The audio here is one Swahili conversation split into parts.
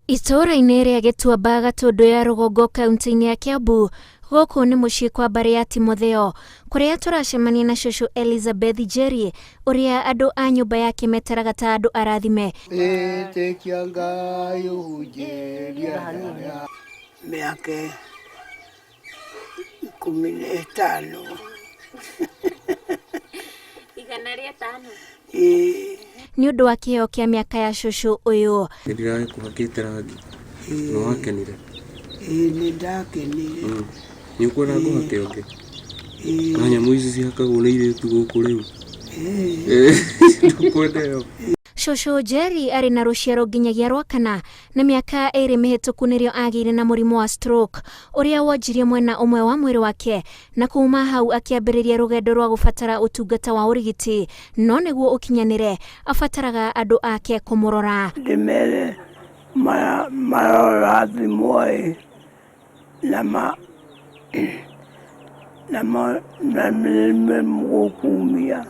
Itũũra-inĩ rĩa Gĩtuamba Gatũndũ ya rũgongo kaunti-inĩ ya Kiambu, gũkũ nĩ mũciĩ kwa mbarĩ ya Timotheo, kũrĩa tũracemania na cũcũ Elizabeth Njeri, ũrĩa andũ a nyũmba yake metaraga ta andũ arathime. Mĩaka 15. Igana rĩa 5. Nĩ ũndũ wa kĩheo kĩa mĩaka ya cũcũ ũyũ. Ndĩrae kũhakĩte rangi. No wakenire? Nĩ ndakenire. Nĩ ũkwenda ngũhake ũngĩ? Na nyamũ ici cihakagwo nĩ airĩtu gũkũ rĩu? Ndũkwenda ĩyo? Cũcũ Njeri arĩ na rũciaro nginyagia rwa kana, na mĩaka 2 mĩhĩtũku nĩrĩo agĩire na mũrimũ wa stroke, ũrĩa wonjirie mwena ũmwe wa mwĩrĩ wake, na kuma hau akĩambĩrĩria rũgendo rwa gũbatara ũtungata wa ũrigiti, no nĩguo ũkinyanĩre abataraga andũ ake kũmũrora. Ndĩmere marora thimũ na gũkumia.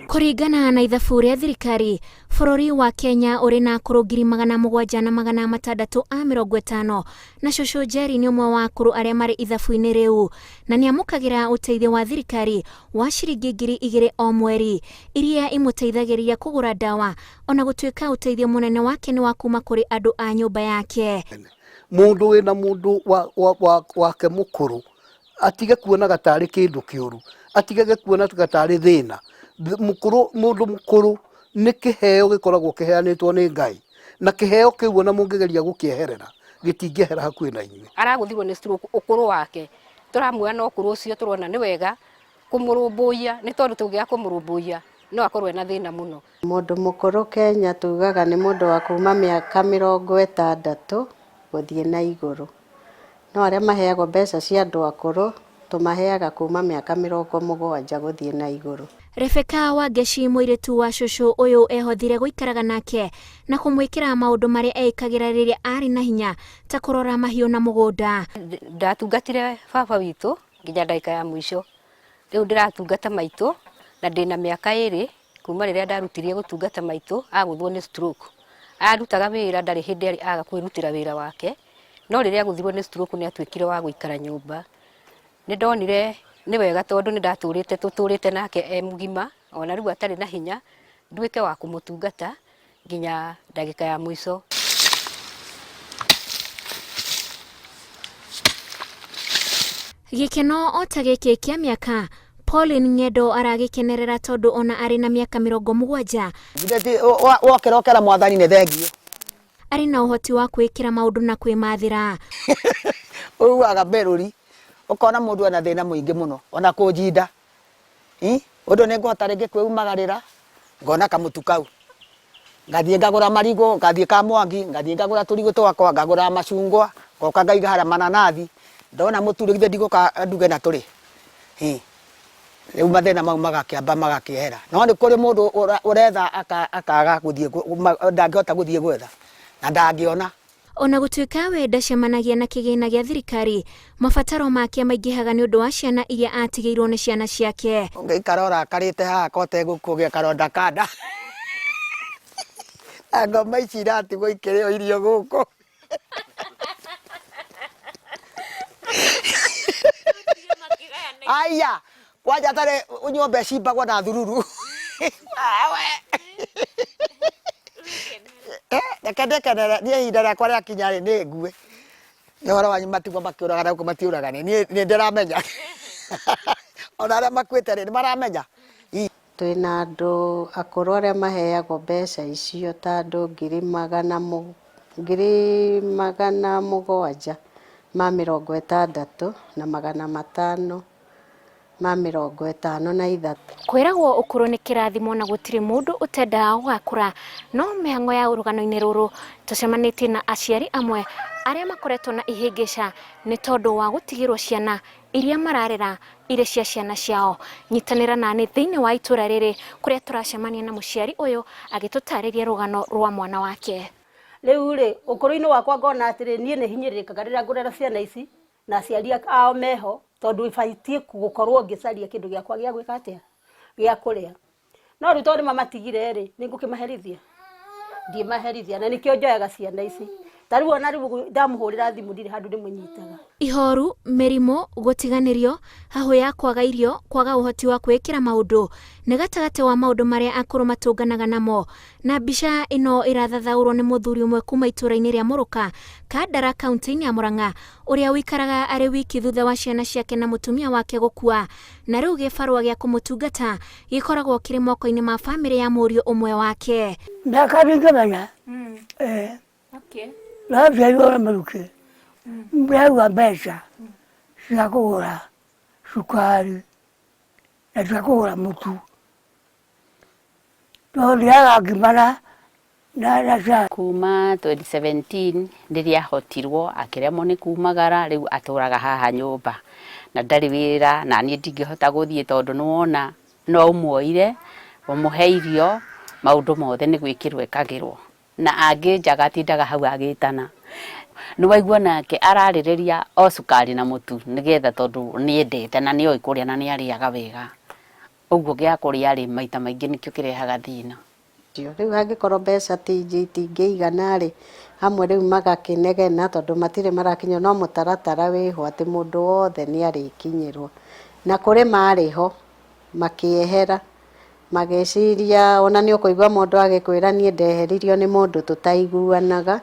Kũringana na ithabu rĩa thirikari, bũrũri wa Kenya ũrĩ na akũrũ 7,650, na cũcũ Njeri nĩ ũmwe wa akũrũ arĩa marĩ ithabu-inĩ rĩu, na nĩ amũkagĩra ũteithio wa thirikari wa ciringi 2,000 o mweri, iria imũteithagĩrĩria kũgũra ndawa, ona gũtuĩka ũteithio mũnene wake nĩ wa kuma kũrĩ andũ a nyũmba yake. Mũndũ wĩna mũndũ wake mũkũrũ atige kuonaga tarĩ kĩndũ kĩũru, atige kuonaga tarĩ thĩna. Mũndũ mũkũrũ nĩ kĩheo gĩkoragwo kĩheanĩtwo nĩ Ngai, na kĩheo kĩu ona mũngĩgeria gũkĩeherera gĩtingĩehera hakuhĩ na inyuĩ. Aragũthirwo nĩ stroke ũkũrũ wake, tũramuoya na ũkũrũ ũcio tũrona nĩ wega kũmũrũmbũiya, nĩ tondũ tũngĩaga kũmũrũmbũiya no akorwo ena thĩna mũno. Mũndũ mũkũrũ Kenya tugaga nĩ mũndũ wa kuma mĩaka 60 gũthiĩ na igũrũ, no arĩa maheagwo mbeca cia andũ akũrũ tũmaheaga kuma mĩaka 70 gũthiĩ na igũrũ. Rebeka Wangeci, mũirĩtu wa cũcũ ũyũ, ehothire gũikaraga nake na kũmwĩkĩra maũndũ marĩa ekagĩra rĩrĩa arĩ na hinya, ta kũrora mahiũ na mũgũnda. Ndatungatire baba witũ nginya ndagĩka ya mũico. Rĩu ndĩratungata maitũ na ndĩna mĩaka 2 kuma rĩrĩa ndarutirie gũtungata maitũ agũthwo nĩ stroke. Arutaga wĩra, ndarĩ hĩndĩ aga kwĩrutĩra wĩra wake, no rĩrĩa agũthirwo nĩ stroke nĩ atuĩkire wa gũikara nyũmba. Nĩ ndonire nĩ wega tondũ nĩ tũtũrĩte nake mũgima, ona rĩu atarĩ na hinya, nduĩke wa kũmũtungata nginya ndagĩka ya mũico. Gĩkeno o ta gĩkĩ kĩa mĩaka, Pauline Ng'endo aragĩkenerera tondũ ona arĩ na mĩaka 70. Wokerokera mwathani nĩ thengio. Arĩ na ũhoti wa kwĩkĩra maũndũ na kwĩmathĩra. Ũruaga mberũri, ũkona mũndũ ena thĩna mũingĩ mũno, ona kũnjinda. Ũndũ nĩ ngũhota rĩngĩ kwĩumagarĩra, ngona kamũtu kau. Ngathiĩ ngagũra marigũ, ngathiĩ Kamwangi, ngathiĩ ngagũra tũrigũ twakwa, ngagũra macungwa, ngoka ngaiga harĩa mananathi. Ndona mũtu rĩngĩ ndigũka nduge na tũrĩ. Rĩu mathĩna mau magakĩamba magakĩehera. No nĩ kũrĩ mũndũ ũretha akaga gũthiĩ, ndangĩhota gũthiĩ gwetha na ndangĩona. Ona gũtuĩka we ndacemanagia na kĩgĩna gĩa thirikari, mabataro make maingĩhaga nĩ ũndũ wa ciana iria atigĩirwo nĩ ciana ciake. Ũngĩikara ũrakarĩte haha kote gũkũgĩa karonda kanda. Ngoma ici iratigwo ikĩrĩo irio gũkũ. Aya, kwanja tarĩ nyũmba cimbagwo na thururu. Ndekendekene niĩ ihinda rĩakwa rĩakinya rĩ nĩ ngue. Nĩ ũhoro wanyu matigwo makĩũragana gũkũ matiũragane, niĩ ndĩramenya. Ona arĩa makuĩte rĩ nĩ maramenya. Twĩna andũ akũrũ arĩa maheagwo mbeca icio ta andũ 760 na 553. Kwĩragwo ũkũrũ nĩ kĩrathimo na gũtirĩ mũndũ ũtendaga gũgakũra, no mĩhang'o ya ũrũgano-inĩ rũrũ tũcemanĩtie na aciari amwe arĩa makoretwo na ihĩngĩca nĩ tondũ wa gũtigĩrwo ciana iria mararera irĩ cia ciana ciao. Nyitanĩra nani thĩinĩ wa itũra rĩrĩ kũrĩa tũracemania na mũciari ũyũ agĩtũtarĩria rũgano rwa mwana wake. Rĩu rĩ, ũkũrũ-inĩ wakwa ngona atĩrĩ niĩ nĩ hinyĩrĩrĩkaga rĩrĩa ngũrera ciana ici na aciari ao meho, tondũ ibatiĩ gũkorwo ngĩcaria kĩndũ gĩakwa gĩa gwĩka atĩa, gĩa kũrĩa. No rĩu tondũ mamatigire rĩ, nĩ ngũkĩmaherithia. Ndiĩmaherithia, na nĩkĩo njoyaga ciana ici. tari wona ribu ndamuhurira thimu ndiri handu ndimunyitaga. Ihoru, mĩrimũ, gũtiganĩrio, hahũ ya kwaga irio, kwaga ũhoti wa kwĩkĩra maũndũ nĩ gatagatĩ wa maũndũ marĩa akũrũ matũnganaga namo. Na mbica ĩno irathathaũrwo nĩ mũthuri ũmwe kuma itũra-inĩ rĩa Mũrũka, Kandara, kaunti-inĩ ya Mũrang'a, ũrĩa wĩikaraga arĩ wiki thutha wa ciana ciake na mũtumia wake gũkua, na rĩu gĩbarũa gĩa kũmũtungata gĩkoragwo kĩrĩ moko-inĩ ma bamĩrĩ ya mũriũ ũmwe wake. Ndakaringanaga. Okay. Labda yule maruke. Mbega mbeca cia kũgũra cukari na cia kũgũra mũtu. No ndiaga ngimana na cia kuma 2017 ndiria hotirwo akiremwo ni kumagara riu aturaga haha nyumba na ndari wira na nie ndingihota guthie tondu nuwona no umuoire umuhe irio maundu mothe ni gwikirwe kagirwo na angi njaga tindaga hau agitana ni waigua nake ararireria o cukari na mutu nigetha tondu niendete na ni oi kuria na ni ariaga wega uguo gia kuria ri maita maingi nikio kirehaga thina. Riu angĩkorwo mbeca itingĩigana rĩ hamwe rĩu magakĩnegena tondũ matirĩ marakinya no mũtaratara wĩho atĩ mũndũ wothe nĩ arĩkinyĩrwo na kũrĩ marĩho makĩehera mageciria ona nĩ ũkũigua mũndũ agĩkwĩra niĩ ndeheririo nĩ mũndũ tũtaiguanaga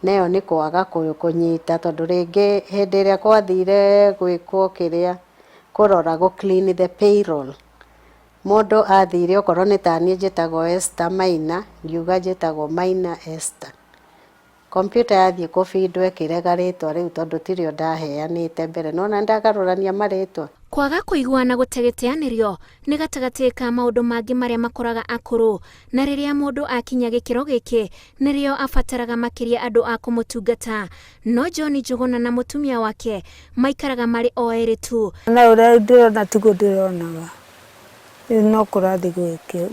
nayo nĩ kwaga kũnyita tondũ rĩngĩ hĩndĩ ĩrĩa kwathire gwĩkwo kĩrĩa kũrora clean the payroll mũndũ athire okorwo nĩ tani njĩtagwo Esther Maina ngiuga njĩtagwo Maina Esther kompyuta yathiĩ kũbindwo ĩkĩrega rĩtwa rĩu tondũ tirio ndaheanĩte mbere nona ndagarũrania marĩtwa. Kwaga kũiguana gũtegĩteanĩrio nĩ gatagatĩ ka maũndũ mangĩ marĩa makoraga akũrũ na rĩrĩa mũndũ akinya gĩkĩro gĩkĩ nĩrĩo abataraga makĩria andũ a kũmũtungata. No John Njuguna na mũtumia wake maikaraga marĩ o erĩ tu. na ũrĩa ndĩrona tiguo ndĩronaga. No kũrathi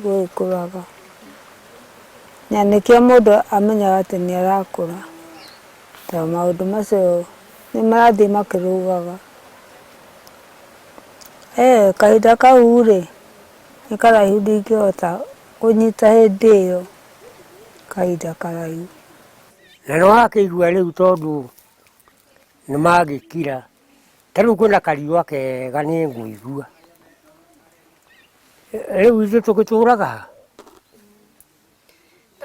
gwĩkũraga. Na nĩkĩo mũndũ amenyaga atĩ nĩ arakũra. Tondũ maũndũ macio nĩ marathiĩ makĩrũgaga. Kahinda kau rĩ nĩ karaihu ndingĩhota kũnyita hĩndĩ ĩyo. Kahinda karaihu. Na no hakĩigua rĩu tondũ nĩ magĩkira. Tarĩu kwĩna kariũa kega nĩ ngũigua. Rĩu ithuĩ tũgĩtũraga.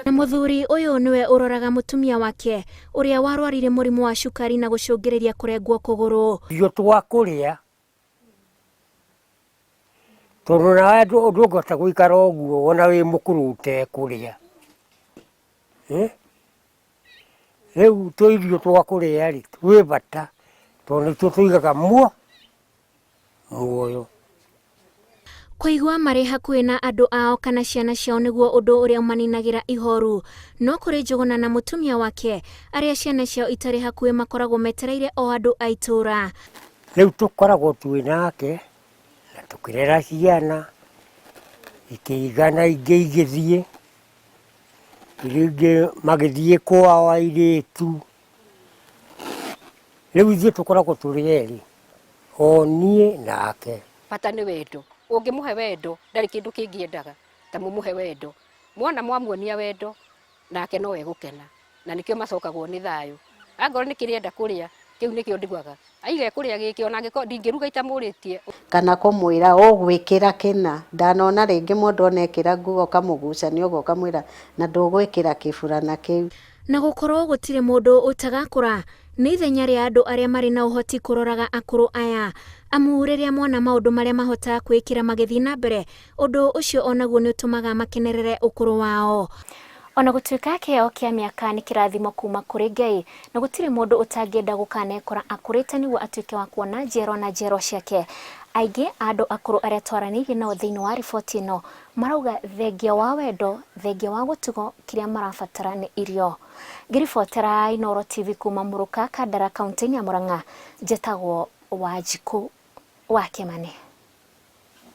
Na mũthuri ũyũ nĩwe ũroraga mũtumia wake ũrĩa warwarire mũrimũ wa cukari na gũcũngĩrĩria kũrengwo kũgũrũ. Irio twakũrĩa tondũ nawe ndũngĩhota gũikara ũguo ona wĩ mũkũrũ ũtekũrĩa. Rĩu twĩ irio twakũrĩa rĩ twĩ bata tondũ nĩtuo tũigaga muoyo. Kũigua marĩ hakuhĩ na andũ ao kana ciana ciao nĩguo ũndũ ũrĩa maninagĩra ihoru. No kũrĩ Njuguna na mũtumia wake arĩa ciana ciao itarĩ hakuhĩ makoragwo metereire o andũ a itũra. Rĩu tũkoragwo twĩ nake na tũkĩrera ciana ikĩigana ingĩ igĩthiĩ ingĩ magĩthiĩ kwao airĩtu. Rĩu ithuĩ tũkoragwo tũrĩ erĩ o niĩ nake. Bata nĩ wendo. Ũngĩmũhe wendo ndarĩ kĩndũ kĩngĩendaga ta mũmũhe wendo. Mwana mwamuonia wendo nake no egũkena na nĩkĩo macokagwo nĩ thayũ. Angorwo nĩ kĩrĩenda kũrĩa kĩu nĩkĩo ndiguaga aige kũrĩa gĩkĩ ona angĩkorwo ndingĩruga itamũrĩtie. Kana kũmwĩra ũgwĩkĩra kĩna ndanona rĩngĩ mũndũ onekĩra nguo kamũgucania ũguo kamwĩra na ndũgwĩkĩra kĩburana kĩu. Na gũkorwo gũtirĩ mũndũ ũtagakũra nĩ ithenya rĩa andũ arĩa marĩ na ũhoti kũroraga akũrũ aya. Amu rĩrĩa mona maũndũ marĩa mahotaga kwĩkĩra magĩthiĩ na mbere ũndũ ũcio onaguo nĩ ũtũmaga makenerere ũkũrũ wao. Ona gũtuĩka kĩheo kĩa mĩaka nĩ kĩrathimo kuma kũrĩ Ngai na gũtirĩ mũndũ ũtangĩenda gũkanekora akũrĩte nĩguo atuĩke wa kuona njiarwa na njiarwa ciake. Aingĩ andũ akũrũ arĩa twaranĩirie nao thĩinĩ wa riboti ĩno marauga thengia wa wendo, thengia wa gũtugo kĩrĩa marabatara nĩ irio. Ngĩribotera Inooro TV kuma Mũrũka, Kandara, kaunti-inĩ ya Mũrang'a, njĩtagwo Wanjikũ wa Kĩmani.